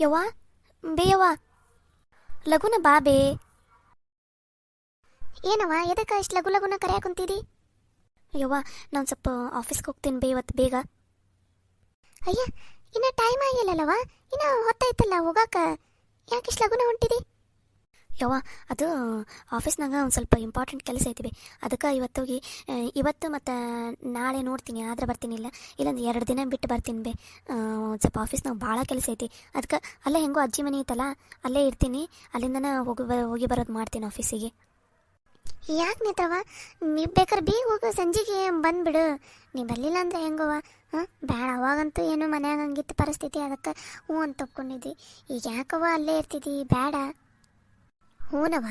ಯವ್ವ ಬೇ ಯವ್ವ ಲಗುನ ಬಾ ಬೇ. ಏನವ ಎದಕ್ಕೆ ಇಷ್ಟು ಲಗು ಲಗುನ ಕರೆಯ ಕುಂತಿದಿ? ಯವ್ವ ನಾನು ಸ್ವಲ್ಪ ಆಫೀಸ್ಗೆ ಹೋಗ್ತೀನಿ ಬೇ ಇವತ್ತು ಬೇಗ. ಅಯ್ಯ ಇನ್ನ ಟೈಮ್ ಆಗಿಲ್ಲಲ್ಲವ, ಇನ್ನ ಹೊತ್ತೈತಲ್ಲ ಹೋಗಾಕ, ಯಾಕೆ ಇಷ್ಟು ಲಗುನ ಹೊಂಟಿದಿ? ಯವ್ವ ಅದು ಆಫೀಸ್ನಾಗ ಒಂದು ಸ್ವಲ್ಪ ಇಂಪಾರ್ಟೆಂಟ್ ಕೆಲಸ ಐತಿ ಬೇ, ಅದಕ್ಕೆ ಇವತ್ತೋಗಿ ಇವತ್ತು ಮತ್ತು ನಾಳೆ ನೋಡ್ತೀನಿ ಆದ್ರೆ ಬರ್ತೀನಿ, ಇಲ್ಲಂದ್ರೆ 2 ದಿನ ಬಿಟ್ಟು ಬರ್ತೀನಿ ಬೇ. ಒಂದು ಸ್ವಲ್ಪ ಆಫೀಸ್ನಾಗ ಭಾಳ ಕೆಲಸ ಐತಿ, ಅದಕ್ಕೆ ಅಲ್ಲೇ ಹೆಂಗೋ ಅಜ್ಜಿ ಮನೆ ಐತಲ್ಲ ಅಲ್ಲೇ ಇರ್ತೀನಿ, ಅಲ್ಲಿಂದನೇ ಹೋಗಿ ಬರೋದು ಮಾಡ್ತೀನಿ ಆಫೀಸಿಗೆ. ಯಾಕೆ ನೇತ್ರವ, ನೀವು ಬೇಕಾದ್ರೆ ಬೇಗ ಹೋಗು, ಸಂಜೆಗೆ ಬಂದುಬಿಡು. ನೀ ಬರಲಿಲ್ಲ ಅಂದರೆ ಹೆಂಗವ? ಹಾಂ ಬೇಡ, ಅವಾಗಂತೂ ಏನು ಮನ್ಯಾಗ ಹಂಗಿತ್ತು ಪರಿಸ್ಥಿತಿ, ಅದಕ್ಕೆ ಹ್ಞೂ ಅಂತ ಒಪ್ಕೊಂಡಿದ್ದಿ. ಈಗ ಯಾಕವ ಅಲ್ಲೇ ಇರ್ತಿದ್ದಿ? ಬೇಡ. ಹ್ಞೂನವ,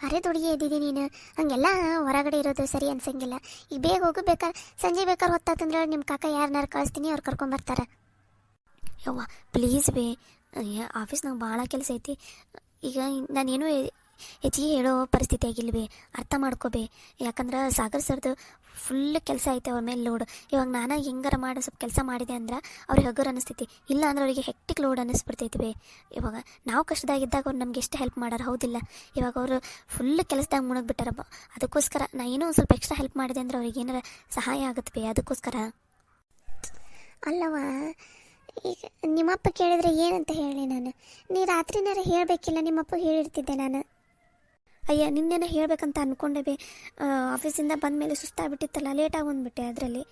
ಅರೆ ದುಡಿಗೆ ಇದ್ದಿದ್ದಿ ನೀನು, ಹಂಗೆಲ್ಲ ಹೊರಗಡೆ ಇರೋದು ಸರಿ ಅನ್ಸಂಗಿಲ್ಲ. ಈಗ ಬೇಗ ಹೋಗು, ಬೇಕಾರೆ ಸಂಜೆ ಬೇಕಾದ್ರೆ ಹೊತ್ತಾತಂದ್ರೆ ನಿಮ್ಮ ಕಾಕ ಯಾರನ್ನಾರು ಕಳಿಸ್ತೀನಿ, ಅವ್ರು ಕರ್ಕೊಂಬರ್ತಾರೆ. ಯವ್ವ ಪ್ಲೀಸ್ ಬೇ, ಆಫೀಸ್ನಾಗ ಭಾಳ ಕೆಲಸ ಐತಿ. ಈಗ ನಾನೇನು ಹೆಚ್ಚಿಗೆ ಹೇಳೋ ಪರಿಸ್ಥಿತಿ ಆಗಿಲ್ವೇ, ಅರ್ಥ ಮಾಡ್ಕೋಬೇ. ಯಾಕಂದ್ರೆ ಸಾಗರ್ ಸರ್ದು ಫುಲ್ ಕೆಲಸ ಐತೆ ಅವ್ರ ಮೇಲೆ ಲೋಡ್. ಇವಾಗ ನಾನು ಹೆಂಗಾರ ಮಾಡಿ ಸ್ವಲ್ಪ ಕೆಲಸ ಮಾಡಿದೆ ಅಂದ್ರೆ ಅವ್ರಿಗೆ ಹಗುರ ಅನ್ನಿಸ್ತೈತಿ, ಇಲ್ಲ ಅಂದ್ರೆ ಅವರಿಗೆ ಹೆಕ್ಟಿಕ್ ಲೋಡ್ ಅನ್ನಿಸ್ಬಿಡ್ತೈತಿ ಬೇ. ಇವಾಗ ನಾವು ಕಷ್ಟದಾಗಿದ್ದಾಗ ಅವ್ರು ನಮ್ಗೆ ಎಷ್ಟು ಹೆಲ್ಪ್ ಮಾಡೋರು ಹೌದಿಲ್ಲ, ಇವಾಗ ಅವರು ಫುಲ್ ಕೆಲಸದಾಗ ಮುಳುಗ್ಬಿಟ್ಟಾರಪ್ಪ. ಅದಕ್ಕೋಸ್ಕರ ನಾ ಏನೋ ಒಂದು ಸ್ವಲ್ಪ ಎಕ್ಸ್ಟ್ರಾ ಹೆಲ್ಪ್ ಮಾಡಿದೆ ಅಂದ್ರೆ ಅವ್ರಿಗೆ ಏನಾರ ಸಹಾಯ ಆಗುತ್ತೆ ಬೇ, ಅದಕ್ಕೋಸ್ಕರ. ಅಲ್ಲವ, ಈಗ ನಿಮ್ಮಪ್ಪ ಕೇಳಿದ್ರೆ ಏನಂತ ಹೇಳಿ ನಾನು? ನೀ ರಾತ್ರಿನಾರ ಹೇಳಬೇಕಿಲ್ಲ, ನಿಮ್ಮಪ್ಪಗೆ ಹೇಳಿರ್ತಿದ್ದೆ ನಾನು. ಅಯ್ಯ ನಿನ್ನೆನ ಹೇಳಬೇಕಂತ ಅಂದ್ಕೊಂಡೆ ಬೇ, ಆಫೀಸಿಂದ ಬಂದ ಮೇಲೆ ಸುಸ್ತಾಗ್ಬಿಟ್ಟಿತ್ತಲ್ಲ, ಲೇಟಾಗಿ ಬಂದುಬಿಟ್ಟೆ. ಅದರಲ್ಲಿ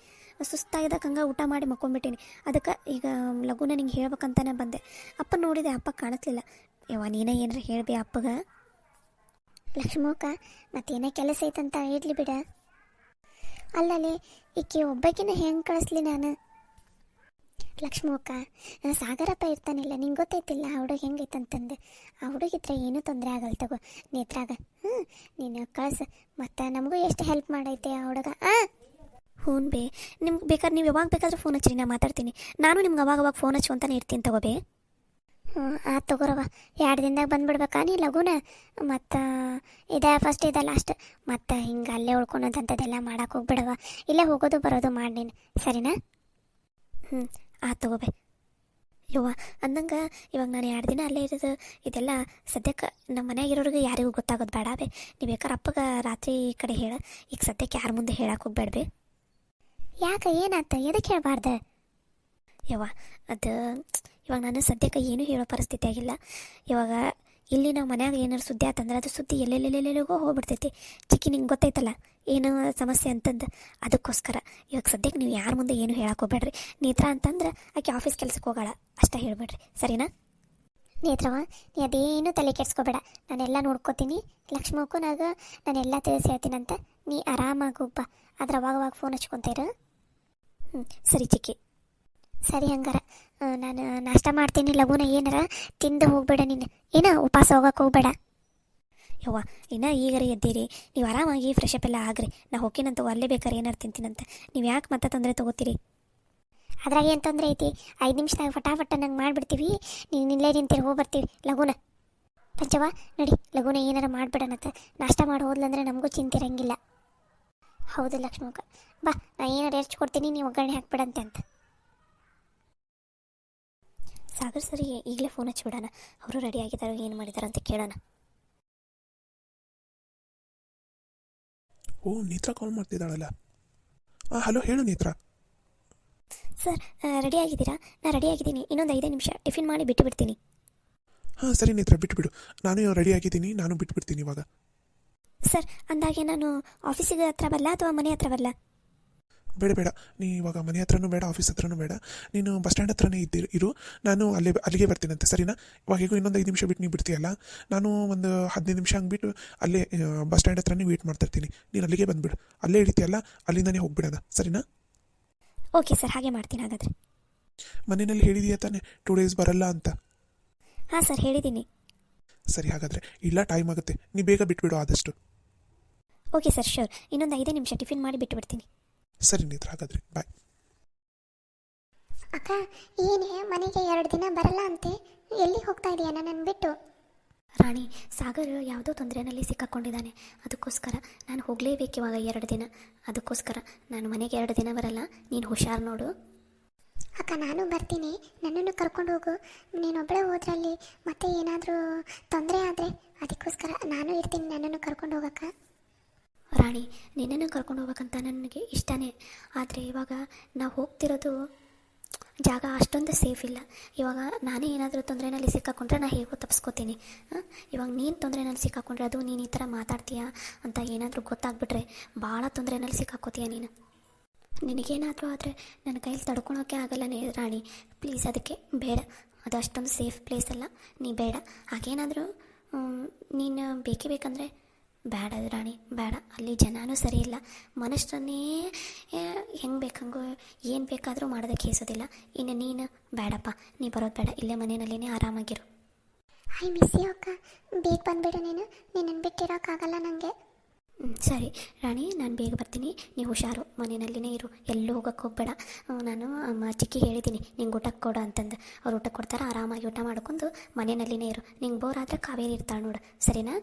ಸುಸ್ತಾಗಿದ್ದಾಗ ಹಂಗೆ ಊಟ ಮಾಡಿ ಮಕ್ಕೊಂಡ್ಬಿಟ್ಟೀನಿ, ಅದಕ್ಕೆ ಈಗ ಲಘುನ ನಿಂಗೆ ಹೇಳ್ಬೇಕಂತಾನೆ ಬಂದೆ. ಅಪ್ಪ ನೋಡಿದೆ, ಅಪ್ಪ ಕಾಣಿಸ್ಲಿಲ್ಲ. ಯವ್ವ ನೀನೇ ಏನಾರ ಹೇಳ್ಬೇ ಅಪ್ಪಗೆ. ಲಕ್ಷ್ಮಕ್ಕ ಮತ್ತೇನೇ ಕೆಲಸ ಐತಂತ ಇಡ್ಲಿ ಬಿಡ. ಅಲ್ಲಲ್ಲಿ ಈಕೆ ಒಬ್ಬಾಕಿನ ಹೆಂಗೆ ಕಳಿಸ್ಲಿ ನಾನು? ಲಕ್ಷ್ಮಕ್ಕ, ಸಾಗರಪ್ಪ ಇರ್ತಾನಿಲ್ಲ, ನಿಂಗೆ ಗೊತ್ತೈತಿಲ್ಲ ಆ ಹುಡುಗ ಹೆಂಗೈತಂತಂದು. ಆ ಹುಡುಗಿದ್ರೆ ಏನೂ ತೊಂದರೆ ಆಗಲ್ಲ ತಗೋ ನೇತ್ರಾಗ. ನೀನು ಕಳ್ಸು, ಮತ್ತು ನಮಗೂ ಎಷ್ಟು ಹೆಲ್ಪ್ ಮಾಡೈತೆ ಆ ಹುಡುಗ. ಹ್ಞೂ ಬೇ, ನಿಮ್ಗೆ ಬೇಕಾದ್ರೆ ನೀವು ಯಾವಾಗ ಬೇಕಾದ್ರೆ ಫೋನ್ ಹಚ್ಚಿರಿ, ನಾ ಮಾತಾಡ್ತೀನಿ. ನಾನು ನಿಮ್ಗೆ ಅವಾಗವಾಗ ಫೋನ್ ಹಚ್ಚು ಅಂತಾನೆ ಇರ್ತೀನಿ ತಗೋಬೇ. ತಗೋರವ, 2 ದಿನದಾಗ ಬಂದುಬಿಡ್ಬೇಕಾ ನೀ ಲಘುನ? ಮತ್ತು ಫಸ್ಟ್ ಇದೆ ಲಾಸ್ಟ್, ಮತ್ತು ಹಿಂಗೆ ಅಲ್ಲೇ ಉಳ್ಕೊಳೋದಂಥದ್ದೆಲ್ಲ ಮಾಡೋಕೆ ಹೋಗ್ಬಿಡವ. ಇಲ್ಲೇ ಹೋಗೋದು ಬರೋದು ಮಾಡಿ ನೀನು, ಸರಿನಾ? ತಗೋಬೇ. ಯವ್ವ ಅಂದಂಗೆ ಇವಾಗ ನಾನು 2 ದಿನ ಅಲ್ಲೇ ಇರೋದು ಇದೆಲ್ಲ ಸದ್ಯಕ್ಕೆ ನಮ್ಮ ಮನೆಯಾಗಿರೋರಿಗೆ ಯಾರಿಗೂ ಗೊತ್ತಾಗೋದು ಬೇಡ ಬೇ. ನೀವು ಬೇಕಾದ್ರೆ ಅಪ್ಪಗೆ ರಾತ್ರಿ ಈ ಕಡೆ ಹೇಳ, ಈಗ ಸದ್ಯಕ್ಕೆ ಯಾರ ಮುಂದೆ ಹೇಳಕ್ಕೆ ಹೋಗ್ಬೇಡ್ಬೇ. ಯಾಕೆ ಏನಾಯ್ತು? ಎದಕ್ಕೆ ಹೇಳಬಾರ್ದು? ಯವ್ವ ಅದು ಇವಾಗ ನಾನು ಸದ್ಯಕ್ಕೆ ಏನೂ ಹೇಳೋ ಪರಿಸ್ಥಿತಿ ಆಗಿಲ್ಲ. ಇವಾಗ ಇಲ್ಲಿ ನಾವು ಮನ್ಯಾಗ ಏನಾರು ಸುದ್ದಿ ಆತಂದ್ರೆ ಅದು ಸುದ್ದಿ ಎಲ್ಲೆಲ್ಲೆಲ್ಲೆಲ್ಲಿಗೋ ಹೋಗ್ಬಿಡ್ತೈತಿ. ಚಿಕ್ಕಿ ನಿಂಗೆ ಗೊತ್ತೈತಲ್ಲ ಏನು ಸಮಸ್ಯೆ ಅಂತಂದು, ಅದಕ್ಕೋಸ್ಕರ ಇವಾಗ ಸದ್ಯಕ್ಕೆ ನೀವು ಯಾರ ಮುಂದೆ ಏನು ಹೇಳಕ್ಕೆ ಹೋಗ್ಬೇಡ್ರಿ. ನೇತ್ರ ಅಂತಂದ್ರೆ ಆಕೆ ಆಫೀಸ್ ಕೆಲ್ಸಕ್ಕೆ ಹೋಗೋಣ ಅಷ್ಟೇ ಹೇಳ್ಬೇಡ್ರಿ, ಸರಿನಾ? ನೇತ್ರವ, ನೀ ಅದೇನು ತಲೆ ಕೆಡ್ಸ್ಕೊಬೇಡ, ನಾನೆಲ್ಲ ನೋಡ್ಕೋತೀನಿ. ಲಕ್ಷ್ಮಕ್ಕನಾಗ ನಾನೆಲ್ಲ ತಿಳಿಸಿ ಹೇಳ್ತೀನಂತ, ನೀ ಆರಾಮಾಗಿ ಹೋಗ್ಬ. ಅದ್ರ ಅವಾಗವಾಗ ಫೋನ್ ಹಚ್ಕೊತೀರ. ಸರಿ ಚಿಕ್ಕಿ. ಸರಿ ಹಂಗಾರ ನಾನು ನಾಷ್ಟ ಮಾಡ್ತೀನಿ, ಲಘುನ ಏನಾರ ತಿಂದು ಹೋಗ್ಬೇಡ ನೀನು, ಏನೋ ಉಪವಾಸ ಹೋಗಕ್ಕೆ ಹೋಗ್ಬೇಡ. ಯವ್ವ ಇನ್ನೂ ಈಗರೆ ಎದ್ದೀರಿ, ನೀವು ಆರಾಮಾಗಿ ಫ್ರೆಶ್ ಅಪ್ ಎಲ್ಲ ಆಗ್ರಿ. ನಾ ಹೋಗ್ತೀನಂತ ಅಲ್ಲೇ ಬೇಕಾರೆ ಏನಾರು ತಿಂತೀನಂತ, ನೀವು ಯಾಕೆ ಮತ್ತೆ ತೊಂದರೆ ತೊಗೋತೀರಿ? ಅದ್ರಾಗ ಏನು ತೊಂದರೆ ಐತಿ? 5 ನಿಮಿಷದಾಗ ಫಟಾಫಟ ನಂಗೆ ಮಾಡಿಬಿಡ್ತೀವಿ, ನೀನು ಇಲ್ಲೇ ನಿಂತೀರಿ, ಹೋಗಿ ಬರ್ತೀವಿ ಲಘುನ. ಪಂಚವ ನಡಿ, ಲಘುನ ಏನಾರ ಮಾಡಿಬಿಡನತ್ತ, ನಾಷ್ಟ ಮಾಡಿ ಹೋದ್ಲಂದ್ರೆ ನಮಗೂ ಚಿಂತಿರಂಗಿಲ್ಲ. ಹೌದು ಲಕ್ಷ್ಮಕ್ಕ, ಬಾ ನಾ ಏನಾರು ಎರ್ಚ್ ಕೊಡ್ತೀನಿ, ನೀವು ಒಗ್ಗರಣೆ ಹಾಕ್ಬಿಡಂತೆ ಅಂತ. ಸಾಗರ್ ಸರಿಗೆ ಈಗಲೇ ಫೋನ್ ಹಚ್ಚಿಬಿಡೋಣ, ಅವರು ರೆಡಿ ಆಗಿದ್ದಾರೋ ಏನು ಮಾಡಿದಾರೋ ಅಂತ ಕೇಳೋಣ. ಓ ನೇತ್ರ ಕಾಲ್ ಮಾಡ್ತಿದ್ದಾಳಲ್ಲ. ಹಲೋ ಹೇಳು ನೇತ್ರ. ಸರ್ ರೆಡಿ ಆಗಿದ್ದೀರಾ? ನಾನು ರೆಡಿ ಆಗಿದ್ದೀನಿ, ಇನ್ನೊಂದು 5 ನಿಮಿಷ ಟಿಫಿನ್ ಮಾಡಿ ಬಿಟ್ಟು ಬಿಡ್ತೀನಿ. ಸರಿ ನೇತ್ರ ಬಿಟ್ಟುಬಿಡು, ನಾನು ರೆಡಿ ಆಗಿದ್ದೀನಿ, ನಾನು ಬಿಟ್ಬಿಡ್ತೀನಿ ಇವಾಗ. ಸರ್ ಅಂದಾಗೆ ನಾನು ಆಫೀಸಿಗೆ ಹತ್ರ ಬರಲ್ಲ ಅಥವಾ ಮನೆ ಹತ್ರ ಬರಲ್ಲ? ಬೇಡ, ನೀ ಇವಾಗ ಮನೆ ಹತ್ರನೂ ಬೇಡ, ಆಫೀಸ್ ಹತ್ರನೂ ಬೇಡ, ನೀನು ಬಸ್ ಸ್ಟ್ಯಾಂಡ್ ಹತ್ರನೇ ಇರು, ನಾನು ಅಲ್ಲಿಗೆ ಬರ್ತೀನಂತೆ, ಸರಿನಾ? ಇವಾಗ ಈಗ ಇನ್ನೊಂದು 5 ನಿಮಿಷ ಬಿಟ್ಟು ನೀವು ಬಿಡ್ತೀಯಲ್ಲ, ನಾನು ಒಂದು 15 ನಿಮಿಷ ಹಂಗೆ ಬಿಟ್ಟು ಅಲ್ಲೇ ಬಸ್ ಸ್ಟ್ಯಾಂಡ್ ಹತ್ರನೇ ವೇಟ್ ಮಾಡ್ತಿರ್ತೀನಿ, ನೀನು ಅಲ್ಲಿಗೆ ಬಂದುಬಿಡು, ಅಲ್ಲೇ ಇಳಿತೀಯಲ್ಲ ಅಲ್ಲಿಂದನೇ ಹೋಗ್ಬಿಡೋಣ, ಸರಿನಾ? ಓಕೆ ಸರ್, ಹಾಗೆ ಮಾಡ್ತೀನಿ ಹಾಗಾದರೆ. ಮನೆಯಲ್ಲಿ ಹೇಳಿದೀಯ ತಾನೆ 2 ಡೇಸ್ ಬರಲ್ಲ ಅಂತ? ಹಾಂ ಸರ್ ಹೇಳಿದ್ದೀನಿ. ಸರಿ ಹಾಗಾದರೆ ಇಲ್ಲ, ಟೈಮ್ ಆಗುತ್ತೆ, ನೀ ಬೇಗ ಬಿಟ್ಬಿಡು ಆದಷ್ಟು. ಓಕೆ ಸರ್ ಶ್ಯೂರ್, ಇನ್ನೊಂದು 5 ನಿಮಿಷ ಟಿಫಿನ್ ಮಾಡಿ ಬಿಟ್ಟು ಬಿಡ್ತೀನಿ. ಸರಿ ನೇತ್ರ, ಹಾಗಾದರೆ ಬಾಯ್. ಅಕ್ಕ ಏನೇ ಮನೆಗೆ 2 ದಿನ ಬರಲ್ಲ ಅಂತೆ, ಎಲ್ಲಿ ಹೋಗ್ತಾ ಇದೆಯಾ ನನ್ನ ಬಿಟ್ಟು? ರಾಣಿ, ಸಾಗರ್ ಯಾವುದೋ ತೊಂದರೆಯಲ್ಲಿ ಸಿಕ್ಕಾಕೊಂಡಿದ್ದಾನೆ, ಅದಕ್ಕೋಸ್ಕರ ನಾನು ಹೋಗಲೇಬೇಕು ಇವಾಗ 2 ದಿನ. ಅದಕ್ಕೋಸ್ಕರ ನಾನು ಮನೆಗೆ 2 ದಿನ ಬರಲ್ಲ, ನೀನು ಹುಷಾರು ನೋಡು. ಅಕ್ಕ ನಾನು ಬರ್ತೀನಿ, ನನ್ನನ್ನು ಕರ್ಕೊಂಡು ಹೋಗು. ನೀನೊಬ್ಬಳೇ ಹೋದ್ರಲ್ಲಿ ಮತ್ತೆ ಏನಾದರೂ ತೊಂದರೆ ಆದರೆ ಅದಕ್ಕೋಸ್ಕರ ನಾನು ಇರ್ತೀನಿ, ನನ್ನನ್ನು ಕರ್ಕೊಂಡು ಹೋಗಕ್ಕ. ರಾಣಿ, ನಿನ್ನನ್ನು ಕರ್ಕೊಂಡು ಹೋಗ್ಬೇಕಂತ ನನಗೆ ಇಷ್ಟನೇ. ಆದರೆ ಇವಾಗ ನಾವು ಹೋಗ್ತಿರೋದು ಜಾಗ ಅಷ್ಟೊಂದು ಸೇಫ್ ಇಲ್ಲ. ಇವಾಗ ನಾನೇ ಏನಾದರೂ ತೊಂದರೆನಲ್ಲಿ ಸಿಕ್ಕಾಕೊಂಡ್ರೆ ನಾನು ಹೇಗೋ ತಪ್ಪಿಸ್ಕೋತೀನಿ. ಇವಾಗ ನೀನು ತೊಂದರೆನಲ್ಲಿ ಸಿಕ್ಕಾಕೊಂಡ್ರೆ, ಅದು ನೀನು ಈ ಥರ ಮಾತಾಡ್ತೀಯಾ ಅಂತ ಏನಾದರೂ ಗೊತ್ತಾಗ್ಬಿಟ್ರೆ ಭಾಳ ತೊಂದರೆನಲ್ಲಿ ಸಿಕ್ಕಾಕೋತೀಯ ನೀನು. ನಿನಗೇನಾದರೂ ಆದರೆ ನನ್ನ ಕೈಯಲ್ಲಿ ತಡ್ಕೊಳೋಕ್ಕೆ ಆಗಲ್ಲ ರಾಣಿ. ಪ್ಲೀಸ್, ಅದಕ್ಕೆ ಬೇಡ. ಅದು ಅಷ್ಟೊಂದು ಸೇಫ್ ಪ್ಲೇಸ್ ಅಲ್ಲ, ನೀ ಬೇಡ. ಹಾಗೇನಾದರೂ ನೀನು ಬೇಕೇ ಬೇಕಂದರೆ ಬೇಡ ರಾಣಿ, ಬೇಡ. ಅಲ್ಲಿ ಜನನೂ ಸರಿ ಇಲ್ಲ, ಮನುಷ್ಯರನ್ನೇ ಹೆಂಗೆ ಬೇಕಂಗೋ ಏನು ಬೇಕಾದರೂ ಮಾಡೋದಕ್ಕೆ ಹೇಸೋದಿಲ್ಲ. ಇನ್ನು ನೀನು ಬೇಡಪ್ಪ, ನೀ ಬರೋದು ಬೇಡ. ಇಲ್ಲೇ ಮನೆಯಲ್ಲಿನೇ ಆರಾಮಾಗಿರು. ಐ ಮಿಸ್ ಯು ಅಕ್ಕ, ಬೇಗ ಬಂದುಬಿಡು. ನಿನ್ನನ್ನು ಬಿಟ್ಟಿರೋಕ್ಕಾಗಲ್ಲ ನನಗೆ. ಸರಿ ರಾಣಿ, ನಾನು ಬೇಗ ಬರ್ತೀನಿ. ನೀವು ಹುಷಾರು, ಮನೆಯಲ್ಲಿನೇ ಇರು, ಎಲ್ಲೂ ಹೋಗೋಕ್ಕೆ ಹೋಗಬೇಡ. ನಾನು ಅಮ್ಮ ಚಿಕ್ಕಿಗೆ ಹೇಳಿದ್ದೀನಿ ನಿಂಗೆ ಊಟಕ್ಕೆ ಕೊಡು ಅಂತಂದು. ಅವ್ರು ಊಟ ಕೊಡ್ತಾರೆ, ಆರಾಮಾಗಿ ಊಟ ಮಾಡ್ಕೊಂಡು ಮನೆಯಲ್ಲಿನೇ ಇರು. ನಿಂಗೆ ಬೋರ್ ಆದರೆ ಕಾವೇರಿ ಇರ್ತಾಳೆ ನೋಡು, ಸರಿನಾ?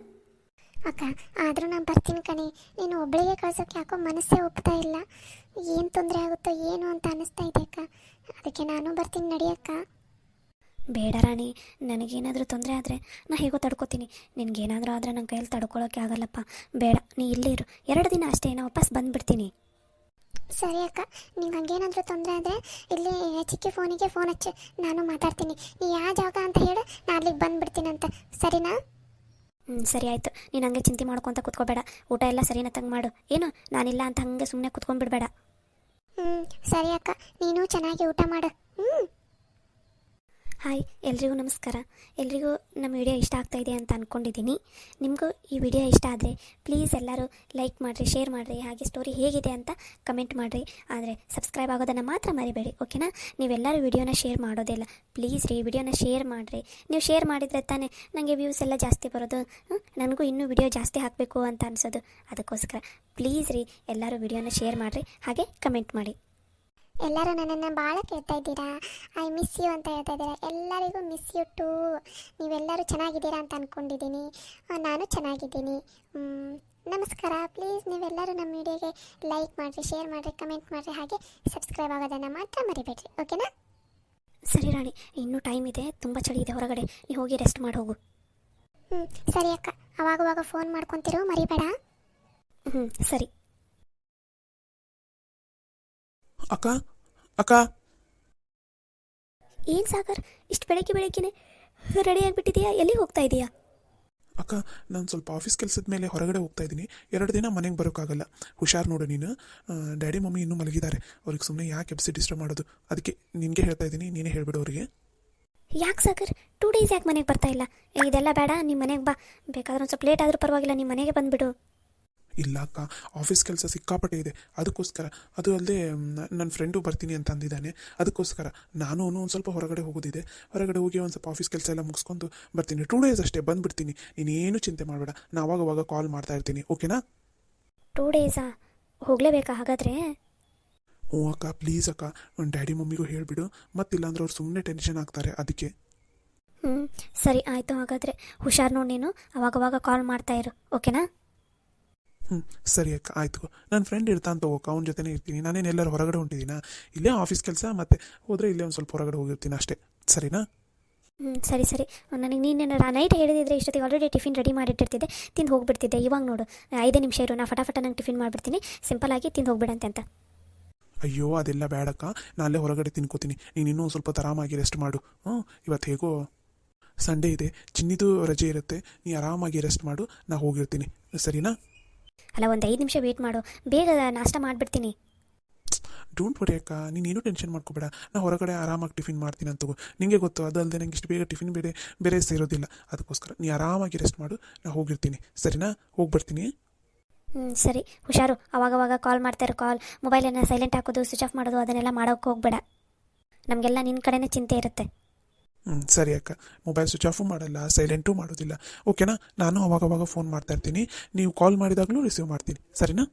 ಅಕ್ಕ ಆದರೂ ನಾನು ಬರ್ತೀನಿ ಕಣಿ. ನೀನು ಒಬ್ಬಳಿಗೆ ಕಳ್ಸೋಕ್ಕೆ ಯಾಕೋ ಮನಸ್ಸೇ ಒಪ್ತಾ ಇಲ್ಲ. ಏನು ತೊಂದರೆ ಆಗುತ್ತೋ ಏನು ಅಂತ ಅನ್ನಿಸ್ತಾ ಇದೆ ಅಕ್ಕ, ಅದಕ್ಕೆ ನಾನು ಬರ್ತೀನಿ, ನಡಿಯಕ್ಕ. ಬೇಡ ರಾಣಿ, ನನಗೇನಾದರೂ ತೊಂದರೆ ಆದರೆ ನಾನು ಹೇಗೋ ತಡ್ಕೊತೀನಿ. ನಿನಗೇನಾದರೂ ಆದರೆ ನನ್ನ ಕೈಯಲ್ಲಿ ತಡ್ಕೊಳ್ಳೋಕ್ಕೆ ಆಗಲ್ಲಪ್ಪ. ಬೇಡ, ನೀ ಇಲ್ಲೇ ಇರು. 2 ದಿನ ಅಷ್ಟೇ, ನಾನು ವಾಪಸ್ ಬಂದುಬಿಡ್ತೀನಿ. ಸರಿ ಅಕ್ಕ, ನಿಂಗೆ ಹಂಗೇನಾದರೂ ತೊಂದರೆ ಆದರೆ ಇಲ್ಲಿ ಚಿಕ್ಕಿ ಫೋನಿಗೆ ಫೋನ್ ಹಚ್ಚು, ನಾನು ಮಾತಾಡ್ತೀನಿ. ನೀ ಯಾವ ಜಾಗ ಅಂತ ಹೇಳು, ನಾನು ಅಲ್ಲಿಗೆ ಬಂದುಬಿಡ್ತೀನಂತ, ಸರಿನಾ? ಸರಿ ಆಯಿತು. ನೀನು ಹಂಗೆ ಚಿಂತೆ ಮಾಡ್ಕೊತ ಕೂತ್ಕೋಬೇಡ. ಊಟ ಎಲ್ಲ ಸರಿನಾ ತಂಗೆ ಮಾಡು. ಏನು ನಾನಿಲ್ಲ ಅಂತ ಹಂಗೆ ಸುಮ್ಮನೆ ಕೂತ್ಕೊಂಡ್ಬಿಡ್ಬೇಡ. ಸರಿ ಅಕ್ಕ, ನೀನು ಚೆನ್ನಾಗಿ ಊಟ ಮಾಡು. ಹಾಯ್, ಎಲ್ರಿಗೂ ನಮಸ್ಕಾರ. ಎಲ್ರಿಗೂ ನಮ್ಮ ವಿಡಿಯೋ ಇಷ್ಟ ಆಗ್ತಾಯಿದೆ ಅಂತ ಅಂದ್ಕೊಂಡಿದ್ದೀನಿ. ನಿಮಗೂ ಈ ವಿಡಿಯೋ ಇಷ್ಟ ಆದರೆ ಪ್ಲೀಸ್ ಎಲ್ಲರೂ ಲೈಕ್ ಮಾಡಿರಿ, ಶೇರ್ ಮಾಡಿರಿ, ಹಾಗೆ ಸ್ಟೋರಿ ಹೇಗಿದೆ ಅಂತ ಕಮೆಂಟ್ ಮಾಡಿರಿ. ಆದರೆ ಸಬ್ಸ್ಕ್ರೈಬ್ ಆಗೋದನ್ನು ಮಾತ್ರ ಮರಿಬೇಡಿ, ಓಕೆನಾ? ನೀವೆಲ್ಲರೂ ವಿಡಿಯೋನ ಶೇರ್ ಮಾಡೋದಿಲ್ಲ, ಪ್ಲೀಸ್ ರೀ, ವಿಡಿಯೋನ ಶೇರ್ ಮಾಡಿರಿ. ನೀವು ಶೇರ್ ಮಾಡಿದರೆ ತಾನೇ ನನಗೆ ವ್ಯೂಸ್ ಎಲ್ಲ ಜಾಸ್ತಿ ಬರೋದು, ನನಗೂ ಇನ್ನೂ ವಿಡಿಯೋ ಜಾಸ್ತಿ ಹಾಕಬೇಕು ಅಂತ ಅನಿಸೋದು. ಅದಕ್ಕೋಸ್ಕರ ಪ್ಲೀಸ್ ರೀ, ಎಲ್ಲರೂ ವಿಡಿಯೋನ ಶೇರ್ ಮಾಡಿರಿ, ಹಾಗೆ ಕಮೆಂಟ್ ಮಾಡಿ. ಎಲ್ಲರೂ ನನ್ನನ್ನು ಭಾಳ ಕೇಳ್ತಾ ಇದ್ದೀರಾ, ಐ ಮಿಸ್ ಯು ಅಂತ ಹೇಳ್ತಾ ಇದ್ದೀರಾ. ಎಲ್ಲರಿಗೂ ಮಿಸ್ ಯು ಟು. ನೀವೆಲ್ಲರೂ ಚೆನ್ನಾಗಿದ್ದೀರಾ ಅಂತ ಅಂದ್ಕೊಂಡಿದ್ದೀನಿ, ನಾನು ಚೆನ್ನಾಗಿದ್ದೀನಿ. ನಮಸ್ಕಾರ. ಪ್ಲೀಸ್ ನೀವೆಲ್ಲರೂ ನಮ್ಮ ವಿಡಿಯೋಗೆ ಲೈಕ್ ಮಾಡಿರಿ, ಶೇರ್ ಮಾಡಿರಿ, ಕಮೆಂಟ್ ಮಾಡಿರಿ, ಹಾಗೆ ಸಬ್ಸ್ಕ್ರೈಬ್ ಆಗೋದನ್ನು ಮಾತ್ರ ಮರಿಬೇಡ್ರಿ, ಓಕೆನಾ? ಸರಿ ರಾಣಿ, ಇನ್ನೂ ಟೈಮ್ ಇದೆ, ತುಂಬ ಚಳಿ ಇದೆ ಹೊರಗಡೆ, ನೀವು ಹೋಗಿ ರೆಸ್ಟ್ ಮಾಡಿ ಹೋಗು. ಸರಿ ಅಕ್ಕ, ಅವಾಗವಾಗ ಫೋನ್ ಮಾಡ್ಕೊತಿರು, ಮರಿಬೇಡ. ಸರಿ. ಅಕ್ಕ ಅಕ್ಕ, ಏನು ಸಾಗರ್, ಇಷ್ಟು ಬೆಳಗ್ಗೆನೇ ರೆಡಿ ಆಗಿಬಿಟ್ಟಿದೆಯಾ? ಎಲ್ಲಿ ಹೋಗ್ತಾ ಇದೆಯಾ? ಅಕ್ಕ, ನಾನು ಸ್ವಲ್ಪ ಆಫೀಸ್ ಕೆಲಸದ ಮೇಲೆ ಹೊರಗಡೆ ಹೋಗ್ತಾ ಇದ್ದೀನಿ. 2 ದಿನ ಮನೆಗೆ ಬರೋಕ್ಕಾಗಲ್ಲ. ಹುಷಾರು ನೋಡು ನೀನು. ಡ್ಯಾಡಿ ಮಮ್ಮಿ ಇನ್ನೂ ಮಲಗಿದ್ದಾರೆ, ಅವ್ರಿಗೆ ಸುಮ್ಮನೆ ಯಾಕೆ ಎಬ್ಸಿ ಡಿಸ್ಟರ್ಬ್ ಮಾಡೋದು. ಅದಕ್ಕೆ ನಿನಗೆ ಹೇಳ್ತಾ ಇದ್ದೀನಿ, ನೀನೇ ಹೇಳ್ಬಿಡು ಅವರಿಗೆ. ಯಾಕೆ ಸಾಗರ್, 2 ಡೇಸ್ ಯಾಕೆ ಮನೆಗೆ ಬರ್ತಾ ಇಲ್ಲ? ಇದೆಲ್ಲ ಬೇಡ, ನಿಮ್ಮ ಮನೆಗೆ ಬಾ. ಬೇಕಾದ್ರೆ ಒಂದು ಸ್ವಲ್ಪ ಲೇಟ್ ಆದರೂ ಪರವಾಗಿಲ್ಲ, ನಿಮ್ಮ ಮನೆಗೆ ಬಂದುಬಿಡು. ಇಲ್ಲ ಅಕ್ಕ, ಆಫೀಸ್ ಕೆಲಸ ಸಿಕ್ಕಾಪಟ್ಟೆ ಇದೆ, ಅದಕ್ಕೋಸ್ಕರ. ಅದು ಅಲ್ಲದೆ ನನ್ನ ಫ್ರೆಂಡು ಬರ್ತೀನಿ ಅಂತ ಅಂದಿದ್ದಾನೆ, ಅದಕ್ಕೋಸ್ಕರ ನಾನು ಒಂದು ಸ್ವಲ್ಪ ಹೊರಗಡೆ ಹೋಗೋದಿದೆ. ಹೊರಗಡೆ ಹೋಗಿ ಒಂದು ಸ್ವಲ್ಪ ಆಫೀಸ್ ಕೆಲಸ ಎಲ್ಲ ಮುಗಿಸ್ಕೊಂಡು ಬರ್ತೀನಿ. 2 ಡೇಸ್ ಅಷ್ಟೇ, ಬಂದುಬಿಡ್ತೀನಿ. ನೀನೇನು ಚಿಂತೆ ಮಾಡಬೇಡ, ನಾನು ಅವಾಗವಾಗ ಕಾಲ್ ಮಾಡ್ತಾ ಇರ್ತೀನಿ, ಓಕೆನಾ? 2 ಡೇಸಾ? ಹೋಗಲೇಬೇಕಾ ಹಾಗಾದರೆ? ಹ್ಞೂ ಅಕ್ಕ, ಪ್ಲೀಸ್ ಅಕ್ಕ, ನನ್ನ ಡ್ಯಾಡಿ ಮಮ್ಮಿಗೂ ಹೇಳಿಬಿಡು. ಮತ್ತಿಲ್ಲಾಂದ್ರೆ ಅವ್ರು ಸುಮ್ಮನೆ ಟೆನ್ಷನ್ ಆಗ್ತಾರೆ, ಅದಕ್ಕೆ. ಸರಿ ಆಯಿತು, ಹಾಗಾದರೆ ಹುಷಾರು ನೋಡಿ, ನೀನು ಅವಾಗವಾಗ ಕಾಲ್ ಮಾಡ್ತಾ ಇರು, ಓಕೆನಾ? ಸರಿ ಅಕ್ಕ, ಆಯಿತು. ನನ್ನ ಫ್ರೆಂಡ್ ಇರ್ತಾನೆ ತಗೋಕ, ಅವನ ಜೊತೆನೇ ಇರ್ತೀನಿ. ನಾನೇನು ಎಲ್ಲರೂ ಹೊರಗಡೆ ಹೊಂಟಿದ್ದೀನ, ಇಲ್ಲೇ ಆಫೀಸ್ ಕೆಲಸ, ಮತ್ತು ಹೋದರೆ ಇಲ್ಲೇ ಒಂದು ಸ್ವಲ್ಪ ಹೊರಗಡೆ ಹೋಗಿರ್ತೀನಿ ಅಷ್ಟೇ, ಸರಿನಾ? ಸರಿ ಸರಿ. ನನಗೆ ನೀನು ನೈಟ್ ಹೇಳಿದಿದ್ರೆ ಇಷ್ಟೊತ್ತಿಗೆ ಆಲ್ರೆಡಿ ಟಿಫಿನ್ ರೆಡಿ ಮಾಡಿಟ್ಟಿರ್ತಿದ್ದೆ, ತಿಂದು ಹೋಗಿಬಿಡ್ತಿದ್ದೆ. ಇವಾಗ ನೋಡು, 5 ನಿಮಿಷ ಇರು, ನಾ ಫಟಾಫಟ ನಂಗೆ ಟಿಫಿನ್ ಮಾಡಿಬಿಡ್ತೀನಿ, ಸಿಂಪಲ್ಲಾಗಿ ತಿಂದು ಹೋಗ್ಬಿಡಂತೆ ಅಂತ. ಅಯ್ಯೋ, ಅದೆಲ್ಲ ಬೇಡಕ್ಕ, ನಾನು ಅಲ್ಲೇ ಹೊರಗಡೆ ತಿನ್ಕೋತೀನಿ. ನೀನು ಇನ್ನೂ ಸ್ವಲ್ಪ ಆರಾಮಾಗಿ ರೆಸ್ಟ್ ಮಾಡು. ಇವತ್ತು ಹೇಗೋ ಸಂಡೇ ಇದೆ, ಚಿನ್ನಿದು ರಜೆ ಇರುತ್ತೆ, ನೀ ಆರಾಮಾಗಿ ರೆಸ್ಟ್ ಮಾಡು, ನಾ ಹೋಗಿರ್ತೀನಿ, ಸರಿನಾ? ಅಲ್ಲ, ಒಂದು 5 ನಿಮಿಷ ವೇಟ್ ಮಾಡು, ಬೇಗ ನಾಷ್ಟ ಮಾಡಿಬಿಡ್ತೀನಿ. ಡೋಂಟ್ ವರಿ ಅಕ್ಕ, ನೀನೇನು ಟೆನ್ಷನ್ ಮಾಡ್ಕೋಬೇಡ. ನಾ ಹೊರಗಡೆ ಆರಾಮಾಗಿ ಟಿಫಿನ್ ಮಾಡ್ತೀನಿ ಅಂತ ನಿಮಗೆ ಗೊತ್ತು. ಅದಲ್ಲದೆ ನಂಗೆ ಇಷ್ಟು ಬೇಗ ಟಿಫಿನ್ ಬೇರೆ ಸೇರೋದಿಲ್ಲ, ಅದಕ್ಕೋಸ್ಕರ ನೀ ಆರಾಮಾಗಿ ರೆಸ್ಟ್ ಮಾಡು, ನಾ ಹೋಗಿರ್ತೀನಿ, ಸರಿನಾ? ಹೋಗ್ಬರ್ತೀನಿ. ಸರಿ, ಹುಷಾರು. ಅವಾಗವಾಗ ಕಾಲ್ ಮಾಡ್ತಾರೆ, ಮೊಬೈಲನ್ನು ಸೈಲೆಂಟ್ ಹಾಕೋದು, ಸ್ವಿಚ್ ಆಫ್ ಮಾಡೋದು, ಅದನ್ನೆಲ್ಲ ಮಾಡೋಕ್ಕೆ ಹೋಗ್ಬೇಡ. ನಮಗೆಲ್ಲ ನಿನ್ನ ಕಡೆನೇ ಚಿಂತೆ ಇರುತ್ತೆ. ಸರಿ ಅಕ್ಕ, ಮೊಬೈಲ್ ಸ್ವಿಚ್ ಆಫು ಮಾಡಲ್ಲ, ಸೈಲೆಂಟೂ ಮಾಡೋದಿಲ್ಲ, ಓಕೆನಾ? ನಾನು ಅವಾಗವಾಗ ಫೋನ್ ಮಾಡ್ತಾ ಇರ್ತೀನಿ, ನೀವು ಕಾಲ್ ಮಾಡಿದಾಗಲೂ ರಿಸೀವ್ ಮಾಡ್ತೀನಿ, ಸರಿನಾ?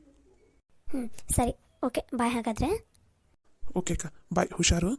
ಸರಿ, ಓಕೆ, ಬಾಯ್ ಹಾಗಾದರೆ. ಓಕೆ ಅಕ್ಕ, ಬಾಯ್, ಹುಷಾರು.